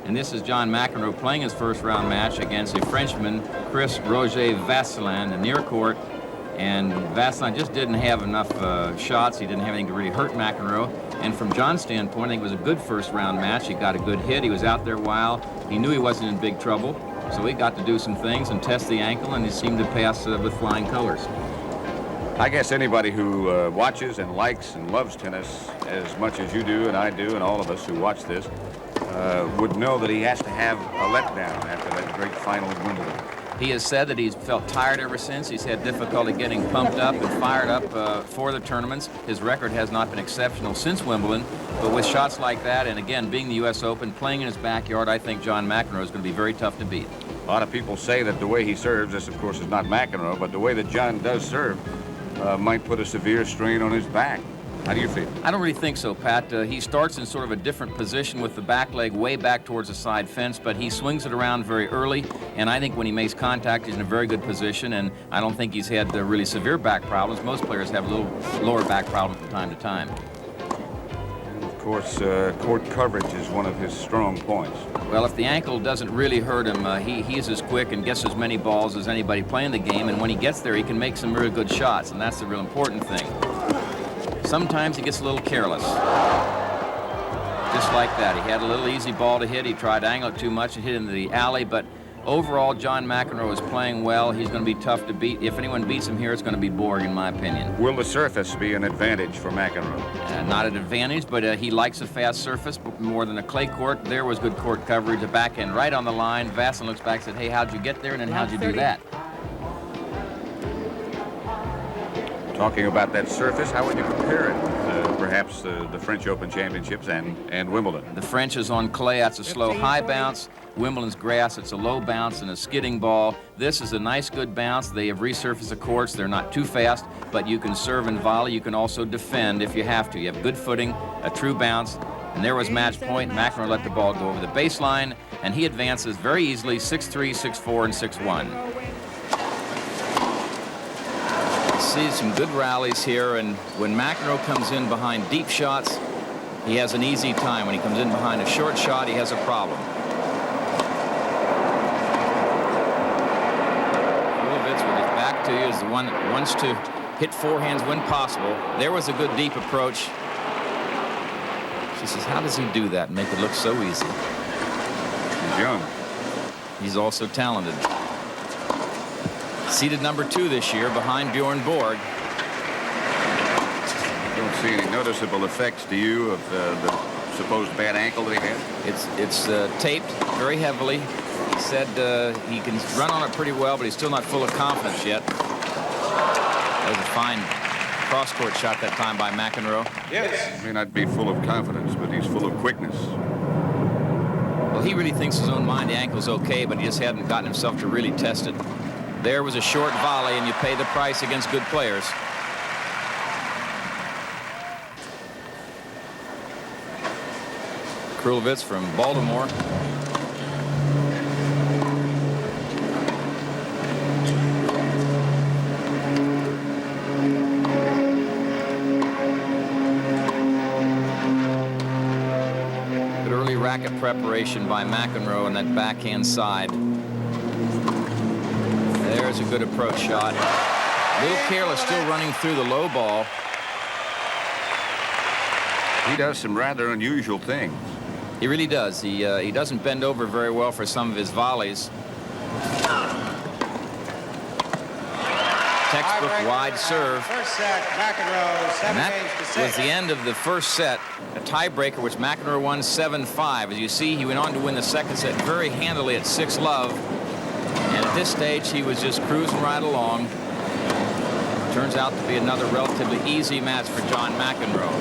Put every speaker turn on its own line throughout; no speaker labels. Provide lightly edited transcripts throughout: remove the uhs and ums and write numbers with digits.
And this is John McEnroe playing his first-round match against a Frenchman, Chris Roger Vasselin, in near court. And Vasselin just didn't have enough shots. He didn't have anything to really hurt McEnroe. And from John's standpoint, I think it was a good first-round match. He got a good hit. He was out there a while. He knew he wasn't in big trouble. So he got to do some things and test the ankle, and he seemed to pass with flying colors.
I guess anybody who watches and likes and loves tennis as much as you do and I do and all of us who watch this would know that he has to have a letdown after that great final at Wimbledon.
He has said that he's felt tired ever since. He's had difficulty getting pumped up and fired up for the tournaments. His record has not been exceptional since Wimbledon, but with shots like that, and again, being the U.S. Open, playing in his backyard, I think John McEnroe is going to be very tough to beat.
A lot of people say that the way he serves, this of course is not McEnroe, but the way that John does serve might put a severe strain on his back. How do you feel? I
don't really think so, Pat. He starts in sort of a different position with the back leg way back towards the side fence, but he swings it around very early, and I think when he makes contact, he's in a very good position, and I don't think he's had really severe back problems. Most players have a little lower back problems from time to time.
And of course, court coverage is one of his strong points.
Well, if the ankle doesn't really hurt him, he's as quick and gets as many balls as anybody playing the game, and when he gets there, he can make some really good shots, and that's the real important thing. Sometimes he gets a little careless. Just like that. He had a little easy ball to hit. He tried to angle it too much and hit into the alley, but overall, John McEnroe is playing well. He's going to be tough to beat. If anyone beats him here, it's going to be Borg, in my opinion.
Will the surface be an advantage for McEnroe?
Not an advantage, but he likes a fast surface more than a clay court. There was good court coverage, a backhand right on the line. Vasselin looks back and said, hey, how'd you get there, and then how'd you do that?
Talking about that surface, how would you compare it with perhaps the French Open Championships and Wimbledon?
The French is on clay. That's a slow high bounce. Wimbledon's grass, it's a low bounce and a skidding ball. This is a nice, good bounce. They have resurfaced the courts. They're not too fast, but you can serve and volley. You can also defend if you have to. You have good footing, a true bounce, and there was match point. McEnroe let the ball go over the baseline, and he advances very easily, 6-3, 6-4, and 6-1. See some good rallies here, and when McEnroe comes in behind deep shots, he has an easy time. When he comes in behind a short shot, he has a problem. Krulevitz with his back to you is the one that wants to hit forehands when possible. There was a good deep approach. She says, how does he do that and make it look so easy?
He's young.
He's also talented. Seeded number 2 this year behind Bjorn Borg.
Don't see any noticeable effects, do you, of the supposed bad ankle that he had?
It's taped very heavily. He said he can run on it pretty well, but he's still not full of confidence yet. That was a fine cross-court shot that time by McEnroe.
Yes. He may not be full of confidence, but he's full of quickness.
Well, he really thinks his own mind the ankle's okay, but he just hadn't gotten himself to really test it. There was a short volley, and you pay the price against good players. Krulevitz from Baltimore. Good early racket preparation by McEnroe on that backhand side. There's a good approach shot. A little careless, still running through the low ball.
He does some rather unusual things.
He really does. He doesn't bend over very well for some of his volleys. Textbook wide serve.
First set, McEnroe,
And that was the end of the first set, a tiebreaker which McEnroe won 7-5. As you see, he went on to win the second set very handily at 6-love. And at this stage, he was just cruising right along. Turns out to be another relatively easy match for John McEnroe.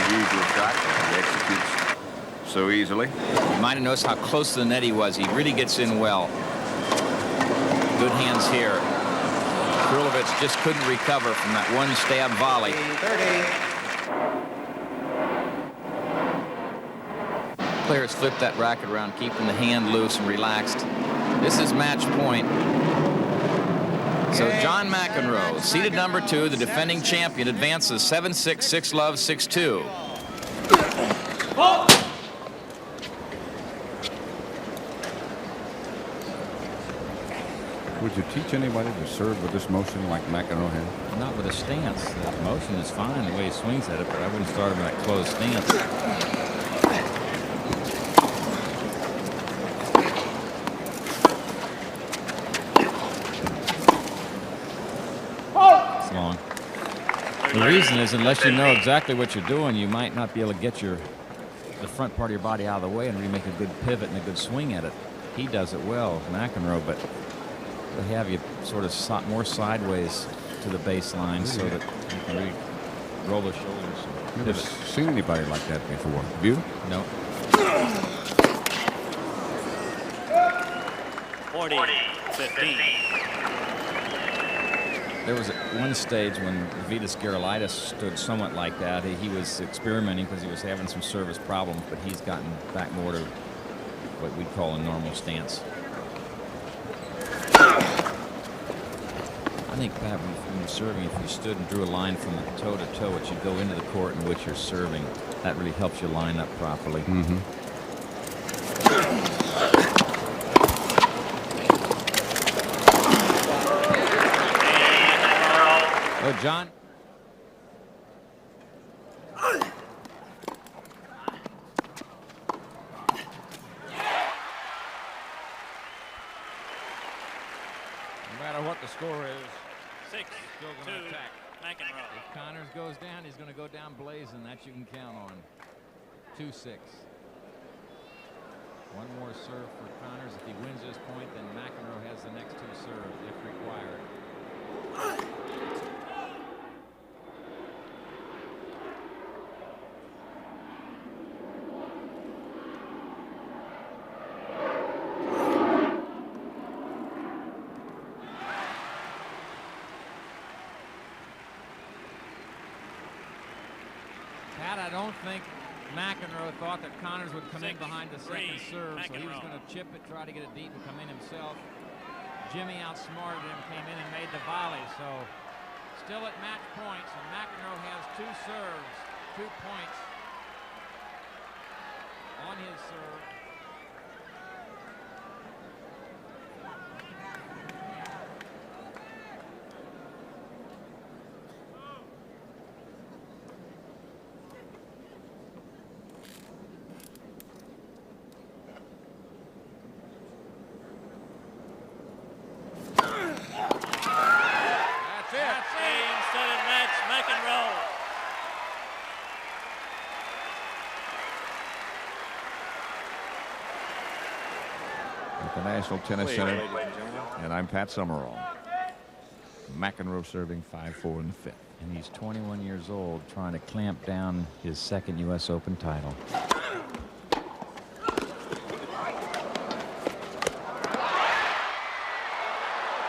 Unusual shot that he executes so easily.
You might have noticed how close to the net he was. He really gets in well. Good hands here. Krulevitz just couldn't recover from that one stab volley.
30.
Players flip that racket around, keeping the hand loose and relaxed. This is match point. So John McEnroe, seeded number 2, the defending champion, advances 7-6, 6-love, 6-2.
would you teach anybody to serve with this motion like McEnroe had?
Not with a stance. The motion is fine the way he swings at it, but I wouldn't start him in that closed stance. It's long. The reason is, unless you know exactly what you're doing, you might not be able to get the front part of your body out of the way and really make a good pivot and a good swing at it. He does it well, McEnroe, but they have you sort of more sideways to the baseline so that you can really roll the shoulders.
Never seen anybody like that before. Have you?
No.
40-15.
There was one stage when Vitas Gerulaitis stood somewhat like that. He was experimenting because he was having some service problems, but he's gotten back more to what we'd call a normal stance. I think, Pat, when you're serving, if you stood and drew a line from toe to toe, it should go into the court in which you're serving. That really helps you line up properly.
Mm-hmm.
Oh, John. No matter what the score is,
6-2
still going to attack.
McEnroe.
If Connors goes down, he's going to go down blazing. That you can count on. 2-6. One more serve for Connors. If he wins this point, then McEnroe has the next two serves if required. I don't think McEnroe thought that Connors would come in behind the second serve, so he was going to chip it, try to get it deep, and come in himself. Jimmy outsmarted him, came in and made the volley, so still at match point, so McEnroe has two serves, 2 points on his serve.
The National Tennis Center, and I'm Pat Summerall. McEnroe serving 5-4 in the fifth.
And he's 21 years old, trying to clamp down his second U.S. Open title.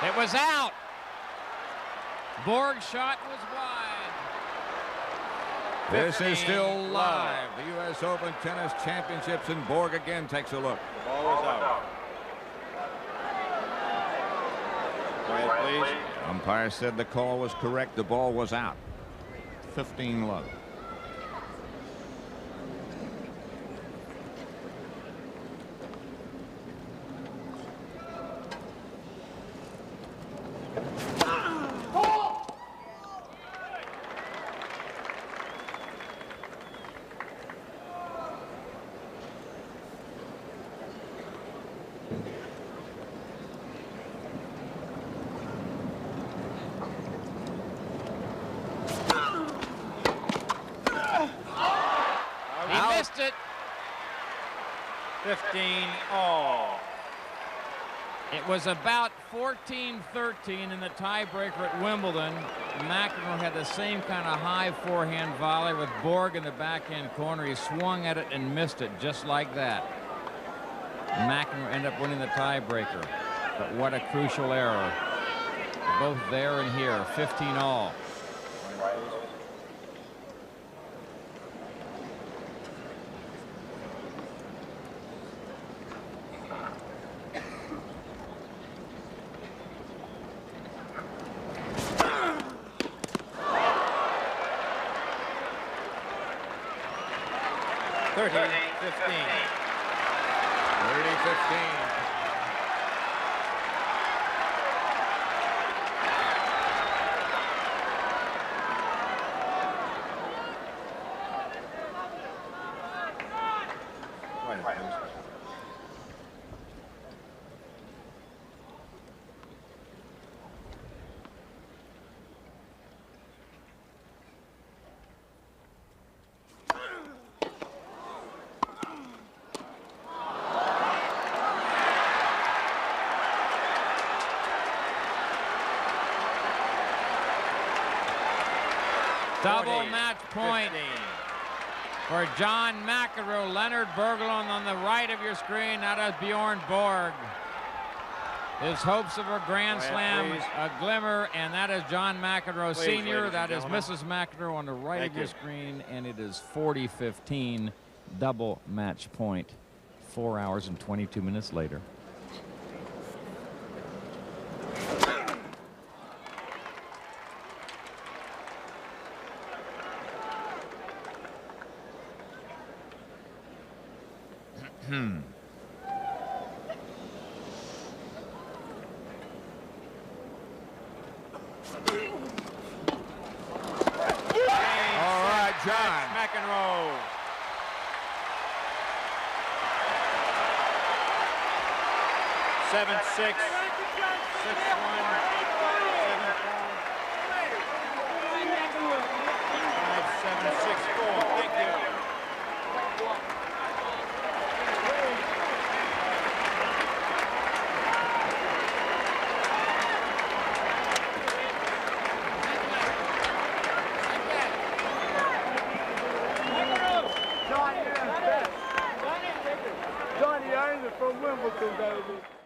It was out. Borg's shot was wide.
This is still live. The U.S. Open Tennis Championships, and Borg again takes a look.
The ball was out. Go ahead, please.
Umpire said the call was correct. The ball was out. 15 love.
It.
15-all.
It was about 14-13 in the tiebreaker at Wimbledon. McEnroe had the same kind of high forehand volley with Borg in the backhand corner. He swung at it and missed it just like that. McEnroe ended up winning the tiebreaker. But what a crucial error. Both there and here, 15-all.
Quiet, please.
Double match point for John McEnroe. Leonard Berglund on the right of your screen. That is Bjorn Borg. His hopes of a Grand Slam,
please.
a glimmer, and that is John McEnroe
Please,
Sr.
ladies
That
and
is
gentlemen.
Mrs. McEnroe on the right
Thank
of your
you.
screen, and it is 40-15, double match point, 4 hours and 22 minutes later.
All right, John McEnroe. Seven, 6, 6, 1, 7, 5, 7, 6, 4. Thank you.
Johnny, Johnny Owens from Wimbledon, baby.